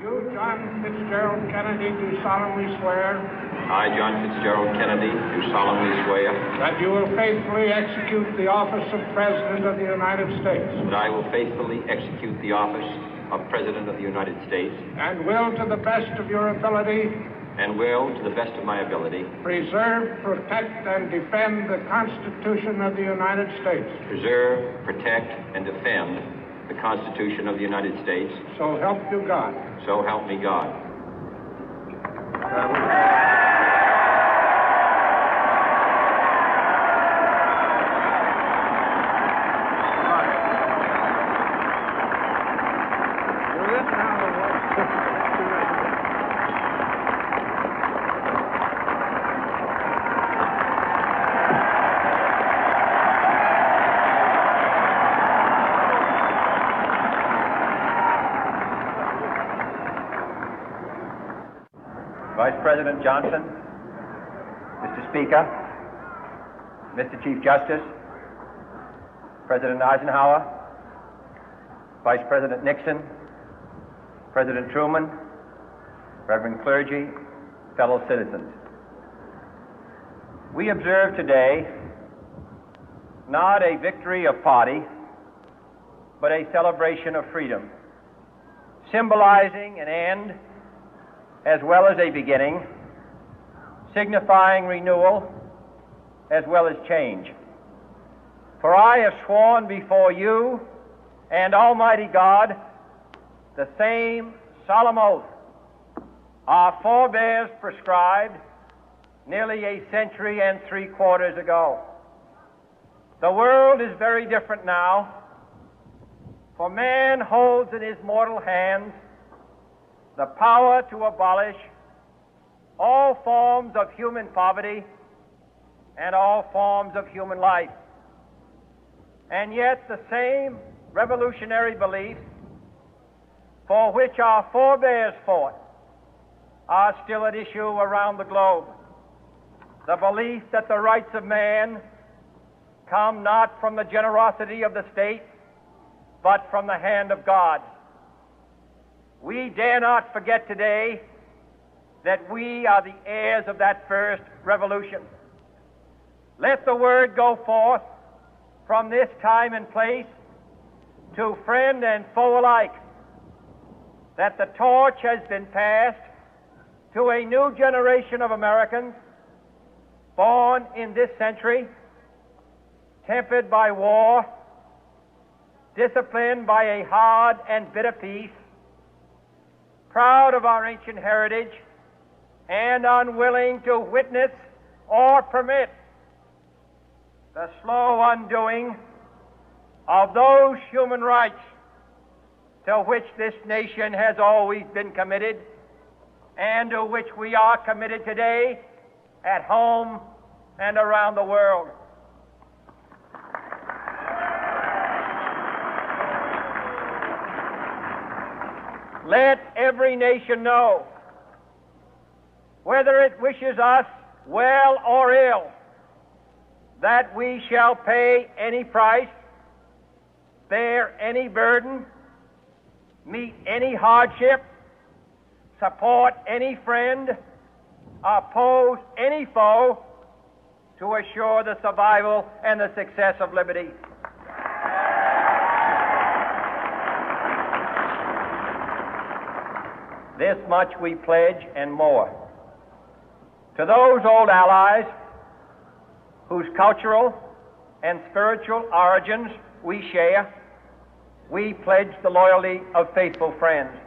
You, John Fitzgerald Kennedy, do solemnly swear. I, John Fitzgerald Kennedy, do solemnly swear. That you will faithfully execute the office of President of the United States. That I will faithfully execute the office of President of the United States. And will, to the best of your ability. And will, to the best of my ability. Preserve, protect, and defend the Constitution of the United States. Preserve, protect, and defend the Constitution of the United States. So help you God. So help me God. Vice President Johnson, Mr. Speaker, Mr. Chief Justice, President Eisenhower, Vice President Nixon, President Truman, Reverend clergy, fellow citizens. We observe today not a victory of party, but a celebration of freedom, symbolizing an end as well as a beginning, signifying renewal as well as change. For I have sworn before you and Almighty God the same solemn oath our forebears prescribed nearly a century and 3/4 ago. The world is very different now, for man holds in his mortal hands the power to abolish all forms of human poverty and all forms of human life. And yet the same revolutionary beliefs for which our forebears fought are still at issue around the globe. The belief that the rights of man come not from the generosity of the state, but from the hand of God. We dare not forget today that we are the heirs of that first revolution. Let the word go forth from this time and place to friend and foe alike that the torch has been passed to a new generation of Americans born in this century, tempered by war, disciplined by a hard and bitter peace, proud of our ancient heritage, and unwilling to witness or permit the slow undoing of those human rights to which this nation has always been committed and to which we are committed today at home and around the world. Let every nation know, whether it wishes us well or ill, that we shall pay any price, bear any burden, meet any hardship, support any friend, oppose any foe, to assure the survival and the success of liberty. This much we pledge and more. To those old allies whose cultural and spiritual origins we share, we pledge the loyalty of faithful friends.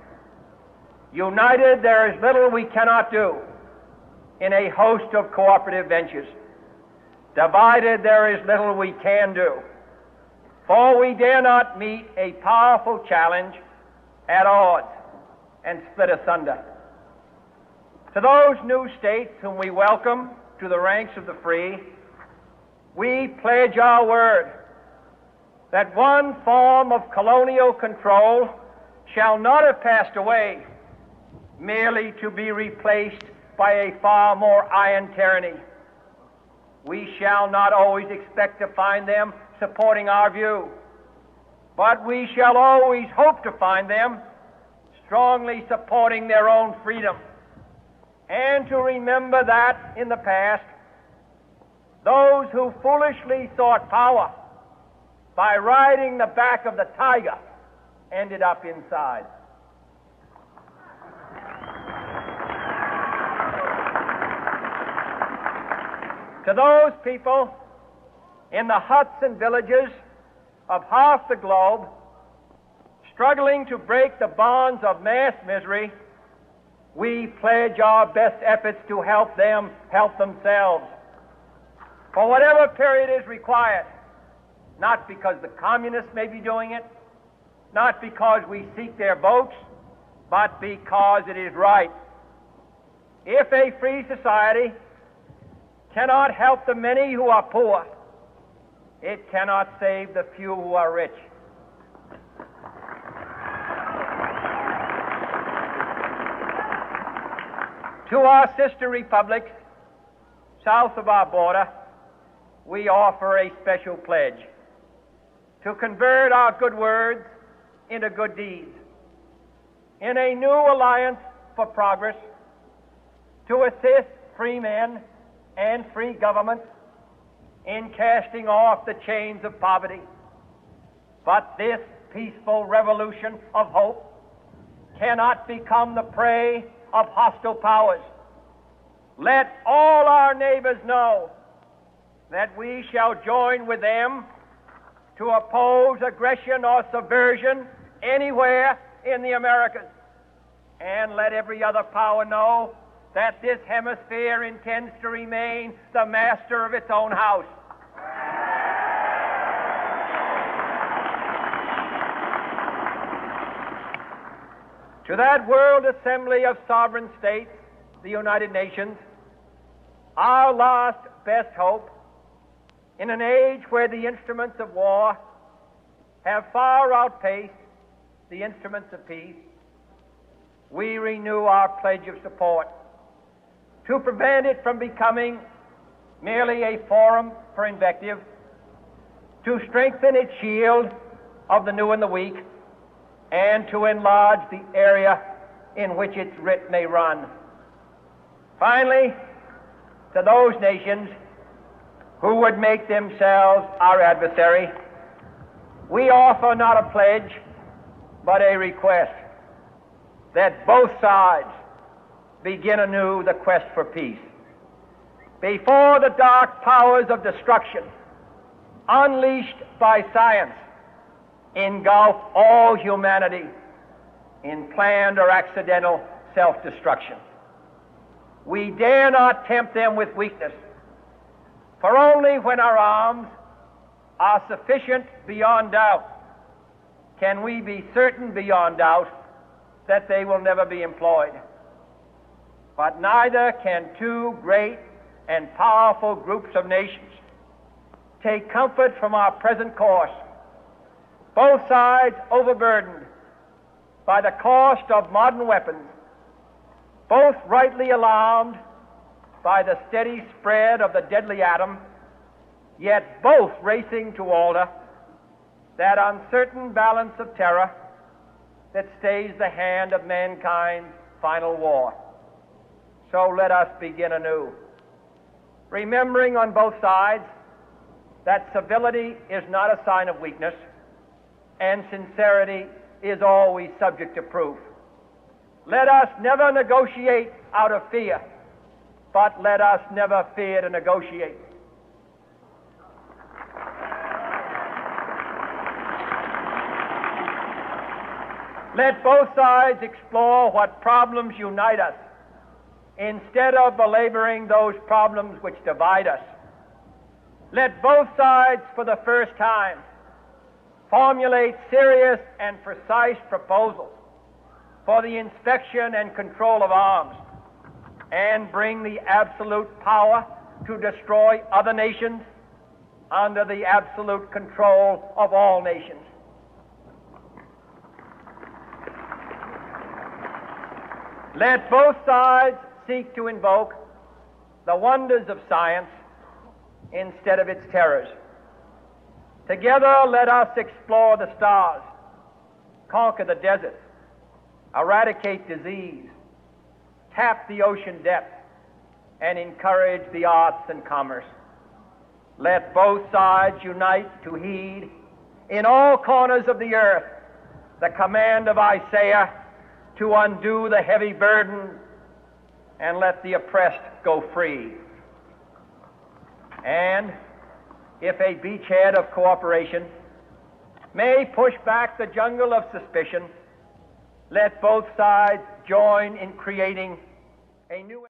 United, there is little we cannot do in a host of cooperative ventures. Divided, there is little we can do, for we dare not meet a powerful challenge at odds and split asunder. To those new states whom we welcome to the ranks of the free, we pledge our word that one form of colonial control shall not have passed away merely to be replaced by a far more iron tyranny. We shall not always expect to find them supporting our view, but we shall always hope to find them strongly supporting their own freedom, and to remember that in the past, those who foolishly sought power by riding the back of the tiger ended up inside. To those people in the huts and villages of half the globe struggling to break the bonds of mass misery, we pledge our best efforts to help them help themselves for whatever period is required, not because the communists may be doing it, not because we seek their votes, but because it is right. If a free society cannot help the many who are poor, it cannot save the few who are rich. To our sister republics south of our border, we offer a special pledge to convert our good words into good deeds, in a new alliance for progress, to assist free men and free governments in casting off the chains of poverty. But this peaceful revolution of hope cannot become the prey of hostile powers. Let all our neighbors know that we shall join with them to oppose aggression or subversion anywhere in the Americas. And let every other power know that this hemisphere intends to remain the master of its own house. To that World Assembly of Sovereign States, the United Nations, our last best hope, in an age where the instruments of war have far outpaced the instruments of peace, we renew our pledge of support to prevent it from becoming merely a forum for invective, to strengthen its shield of the new and the weak, and to enlarge the area in which its writ may run. Finally, to those nations who would make themselves our adversary, we offer not a pledge, but a request that both sides begin anew the quest for peace. Before the dark powers of destruction, unleashed by science, engulf all humanity in planned or accidental self-destruction, we dare not tempt them with weakness, for only when our arms are sufficient beyond doubt can we be certain beyond doubt that they will never be employed. But neither can two great and powerful groups of nations take comfort from our present course, both sides overburdened by the cost of modern weapons, both rightly alarmed by the steady spread of the deadly atom, yet both racing to alter that uncertain balance of terror that stays the hand of mankind's final war. So let us begin anew, remembering on both sides that civility is not a sign of weakness, and sincerity is always subject to proof. Let us never negotiate out of fear, but let us never fear to negotiate. Let both sides explore what problems unite us, instead of belaboring those problems which divide us. Let both sides, for the first time, formulate serious and precise proposals for the inspection and control of arms, and bring the absolute power to destroy other nations under the absolute control of all nations. Let both sides seek to invoke the wonders of science instead of its terrors. Together, let us explore the stars, conquer the deserts, eradicate disease, tap the ocean depth, and encourage the arts and commerce. Let both sides unite to heed in all corners of the earth the command of Isaiah to undo the heavy burden and let the oppressed go free. And if a beachhead of cooperation may push back the jungle of suspicion, let both sides join in creating a new